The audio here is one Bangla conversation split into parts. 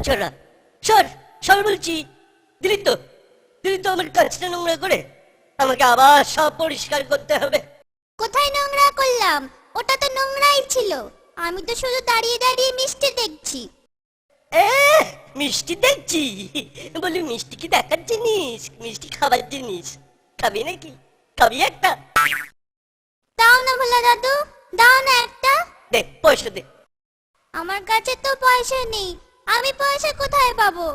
ছাড়া সর সর বলছি। দিলি তো আমার কাজটা নোংরা করে, আমাকে আবার সব পরিষ্কার করতে হবে। কোথায় নোংরা করলাম? ওটা তো নোংরাই ছিল। আমি তো শুধু দাঁড়িয়ে দাঁড়িয়ে মিষ্টি দেখছি। মিষ্টি দেখছি? বলি মিষ্টি কি দেখার জিনিস? মিষ্টি খাবার জিনিস। খাবি নাকি? খাবি একটা? দাও না ভোলা দাদু, দাও না একটা। দে পয়সা দে। আমার কাছে তো পয়সা নেই, আমি পয়সা কোথায় পাবো?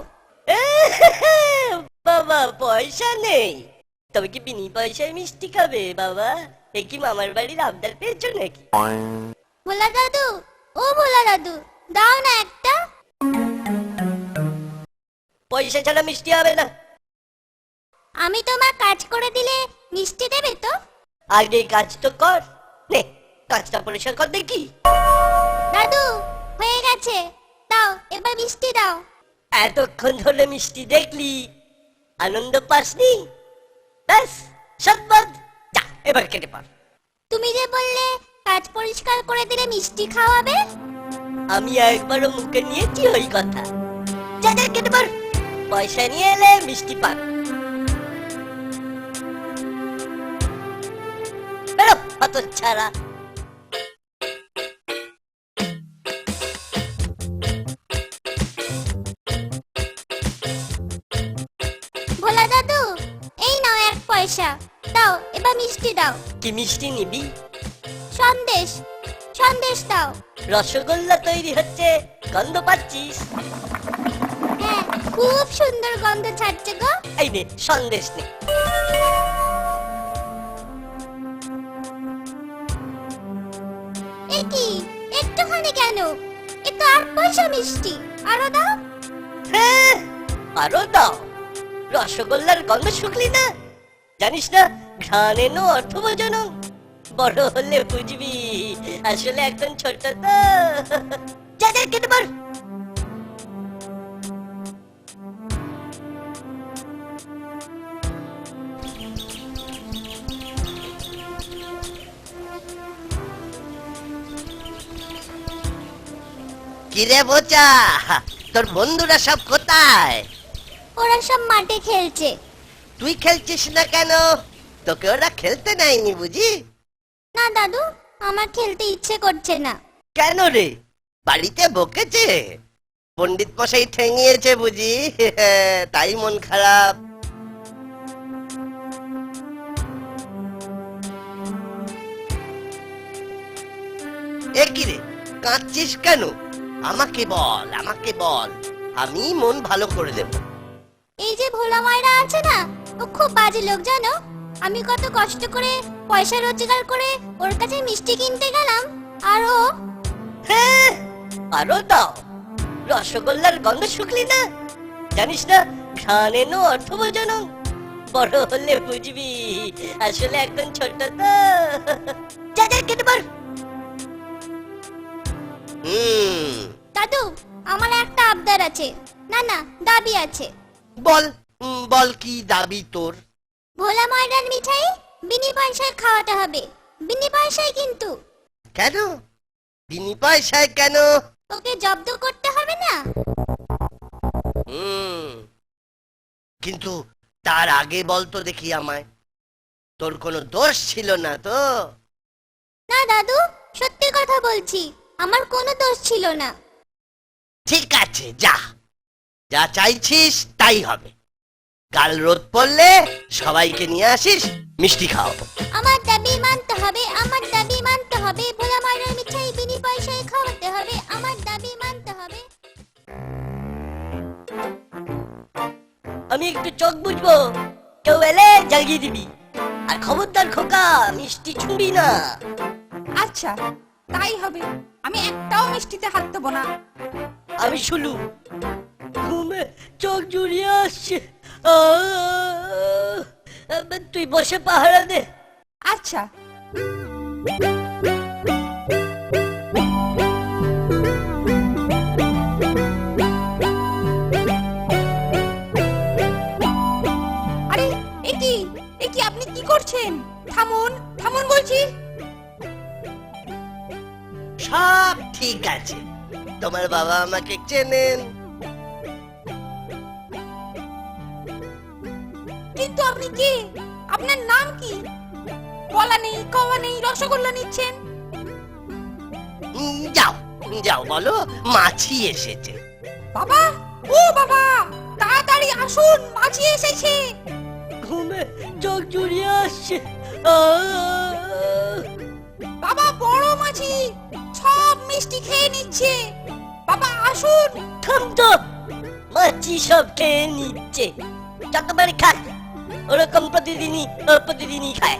বাবা পয়সা নেই? তবে কি বিনি পয়সায় মিষ্টি খাবে বাবা? এ কি মামার বাড়ির আবদার পেয়েছো নাকি? ভোলা দাদু, ও ভোলা দাদু, দাও না একটা। পয়সা ছাড়া মিষ্টি হবে না। আমি তোমার কাজ করে দিলে মিষ্টি দেবে তো? আগে কাজ তো কর। নে কাজটা পরিষ্কার কর দেখি। দাদু হয়ে গেছে, দাও এবার মিষ্টি দাও। এতক্ষণ ধরে মিষ্টি দেখলি, আনন্দ পাসনি? ব্যাস সৎপথ, যা এবার কেটে পড়। তুমি যে বললে কাজ পরিষ্কার করে দিলে মিষ্টি খাওয়াবে। আমি একবারও মুখে নিয়েছি ওই কথা। যা যা কেটে পড়, পয়সা নিয়ে এলে মিষ্টি পান। বেরো হতচ্ছাড়া। ভোলা দাদু, এই নাও 1 পয়সা, দাও এবার মিষ্টি দাও। কি মিষ্টি নিবি? সন্দেশ, সন্দেশ দাও। রসগোল্লা তৈরি হচ্ছে, গন্ধ পাচ্ছিস? হ্যাঁ, খুব সুন্দর গন্ধ ছাড়ছে গো। এই নে সন্দেশ নে। এ কি একটুখানি কেন? এ তো 8 পয়সা মিষ্টি, আরো দাও। হ্যাঁ আরো দাও। রসগোল্লার গন্ধ শুকলি না? জানিস না ঘ্রাণেন অর্থভোজনং? বড় হলে বুঝবি, আসলে একদম ছোট তো। যা যা কেটে পড়। কিরে বোচা, তোর বন্ধুরা সব কোথায়? ওরা সব মাঠে খেলছে। তুই খেলছিস না কেন? তোকে ওরা খেলতে নেয়নি বুঝি? না দাদু, আমার খেলতে ইচ্ছে করছে না। কেন রে? বাড়িতে বকেছে? পণ্ডিত মশাই ঠেঙিয়েছে বুঝি? তাই মন খারাপ। এ কি রে, কাঁদছিস কেন? আমাকে বল, আমাকে বল, আমি মন ভালো করে দেব। এই যে ভোলা মায়েরা আছে না, ও খুব বাজে লোক জানো। আমি কত কষ্ট করে পয়সা রোজগার করে ওর কাছে মিষ্টি কিনতে গেলাম, আর ও। হ্যাঁ আরো দাও। রসগোল্লার গন্ধ শুকলি না? জানিস না ঘ্রাণেন অর্থভোজনং? বড় হলে বুঝবি, আসলে একদম ছোট তো। যা যা কেটে পড়। দাদু, আমার একটা আবদার আছে, না না দাবি আছে। বল, বল কি দাবি তোর? ভোলা ময়দার মিঠাই বিনি পয়সায় খাওয়াতে হবে, বিনি পয়সায় কিন্তু। কেন বিনি পয়সায় কেন? ওকে জব্দ করতে হবে না? কিন্তু তার আগে বলতো দেখি আমায়, তোর কোনো দোষ ছিল না তো? না দাদু, সত্যি কথা বলছি, আমার কোনো দোষ ছিল না। ঠিক আছে, যা যা চাইছিস তাই হবে। কাল রোদ পড়লে সবাইকে নিয়ে আসিস, মিষ্টি খাও। আমার দাবি মানতে হবে, আমার দাবি মানতে হবে। ভোলা ময়দার মিঠাই বিনি পয়সায় খাওয়াতে হবে, আমার দাবি একটু চোখ বুঝবো, কেউ এলে জ্বালিয়ে দিবি। আর খবরদার খোকা, মিষ্টি ছুঁবি না। আচ্ছা তাই হবে, আমি একটাও মিষ্টিতে হাত দেবো না। আমি শুলু, ঘুমে চোখ জুড়িয়ে আসছে। আহ! তুই বসে পাহারা দে। আচ্ছা। আরে এ কি আপনি কি করছেন? থামুন থামুন বলছি। সব ঠিক আছে, তোমার বাবা আমাকে চেনেন। কিন্তু আপনি কে? আপনার নাম কি? কলা নেই, কওয়া নেই, রসগোল্লা নিচ্ছেন। যাও যাও, বলো মাছি এসেছে। বাবা, ও বাবা, তাড়াতাড়ি আসুন, মাছি এসেছে। ঘুমে চোখ জুড়িয়ে আসছে। আহ! বাবা, বড় মাছি সব মিষ্টি খেয়ে নিচ্ছে। বাবা আসুন। থাম তো, মাছি সব খেয়ে নিচ্ছে। যতবার খায় ওরকম প্রতিদিনই খায়।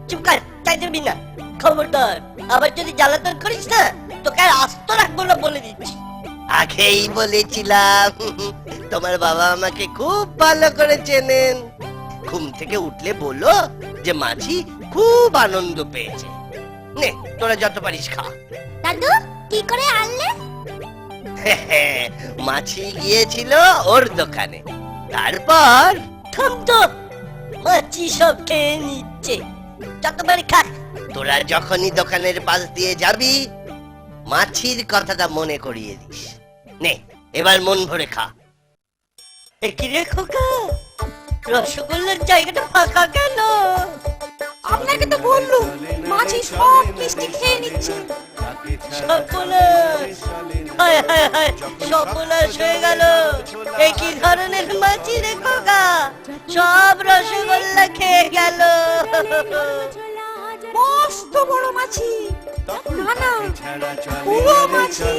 চুপ কর, চাই দিবি না। খবরদার, আবার যদি জ্বালাতন করিস না, তোকে আর আস্ত রাখবো না বলে দিচ্ছি। আগেই বলেছিলাম, তোমার বাবা আমাকে খুব ভালো করে চেনেন। ঘুম থেকে উঠলে বলো যে মাছি খুব আনন্দ পেয়েছে। নে, তোরা যত পারিস খা। দাদু কি করে আনলে? মাছি গিয়েছিল ওর দোকানে, তারপর থাম তো, মাছি সব খেয়ে নিচ্ছে। যতবার খায়। তোরা যখনই দোকানের পাশ দিয়ে যাবি, মাছির কথাটা মনে করিয়ে দিস। নে, এবার মন ভরে খা। কি রে খোকা, রসগোল্লার জায়গাটা ফাঁকা কেন? আপনাকে তো বললুম, মাছি সব মিষ্টি খেয়ে নিচ্ছে। সর্বনাশ, হায় হায় হায়, সর্বনাশ হয়ে গেল। এ কি ধরনের মাছি রে খোকা, সব রসগোল্লা খেয়ে গেল। মস্ত বড় মাছি। না না, পুরো মাছি।